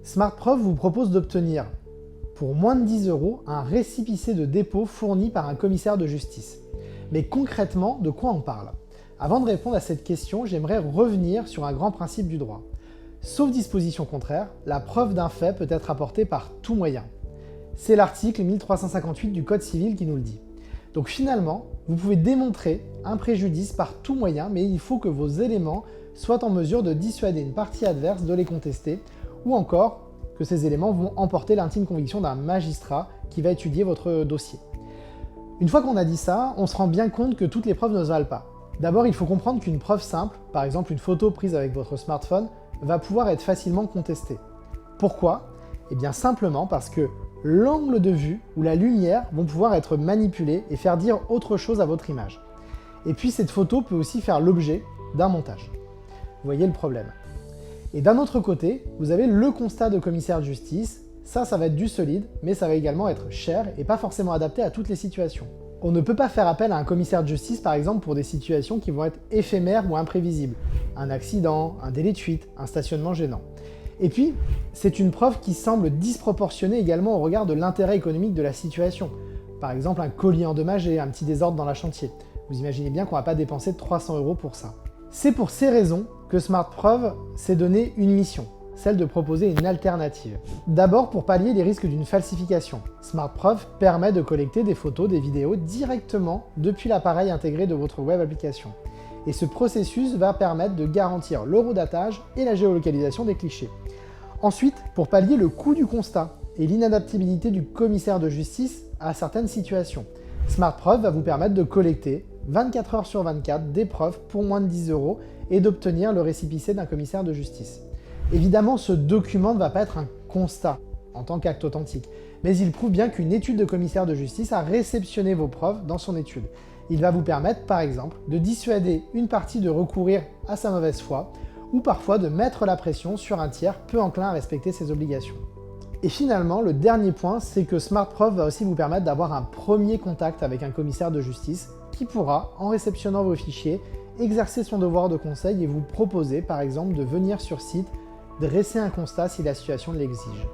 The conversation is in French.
SmartPreuve vous propose d'obtenir, pour moins de 10 €, un récépissé de dépôt fourni par un commissaire de justice. Mais concrètement, de quoi on parle? Avant de répondre à cette question, j'aimerais revenir sur un grand principe du droit. Sauf disposition contraire, la preuve d'un fait peut être apportée par tout moyen. C'est l'article 1358 du Code civil qui nous le dit. Donc finalement, vous pouvez démontrer un préjudice par tout moyen, mais il faut que vos éléments soient en mesure de dissuader une partie adverse de les contester, ou encore que ces éléments vont emporter l'intime conviction d'un magistrat qui va étudier votre dossier. Une fois qu'on a dit ça, on se rend bien compte que toutes les preuves ne se valent pas. D'abord, il faut comprendre qu'une preuve simple, par exemple une photo prise avec votre smartphone, va pouvoir être facilement contestée. Pourquoi? Eh bien simplement parce que l'angle de vue ou la lumière vont pouvoir être manipulés et faire dire autre chose à votre image. Et puis cette photo peut aussi faire l'objet d'un montage. Vous voyez le problème. Et d'un autre côté, vous avez le constat de commissaire de justice. Ça va être du solide, mais ça va également être cher et pas forcément adapté à toutes les situations. On ne peut pas faire appel à un commissaire de justice, par exemple, pour des situations qui vont être éphémères ou imprévisibles. Un accident, un délai de fuite, un stationnement gênant. Et puis, c'est une preuve qui semble disproportionnée également au regard de l'intérêt économique de la situation. Par exemple, un colis endommagé, un petit désordre dans la chantier. Vous imaginez bien qu'on ne va pas dépenser 300 € pour ça. C'est pour ces raisons que SmartPreuve s'est donné une mission, celle de proposer une alternative. D'abord, pour pallier les risques d'une falsification, SmartPreuve permet de collecter des photos, des vidéos directement depuis l'appareil intégré de votre web application. Et ce processus va permettre de garantir l'horodatage et la géolocalisation des clichés. Ensuite, pour pallier le coût du constat et l'inadaptabilité du commissaire de justice à certaines situations, SmartPreuve va vous permettre de collecter 24 heures sur 24 des preuves pour moins de 10 € et d'obtenir le récépissé d'un commissaire de justice. Évidemment, ce document ne va pas être un constat en tant qu'acte authentique, mais il prouve bien qu'une étude de commissaire de justice a réceptionné vos preuves dans son étude. Il va vous permettre, par exemple, de dissuader une partie de recourir à sa mauvaise foi, ou parfois de mettre la pression sur un tiers peu enclin à respecter ses obligations. Et finalement, le dernier point, c'est que SmartPreuve va aussi vous permettre d'avoir un premier contact avec un commissaire de justice qui pourra, en réceptionnant vos fichiers, exercer son devoir de conseil et vous proposer, par exemple, de venir sur site dresser un constat si la situation l'exige.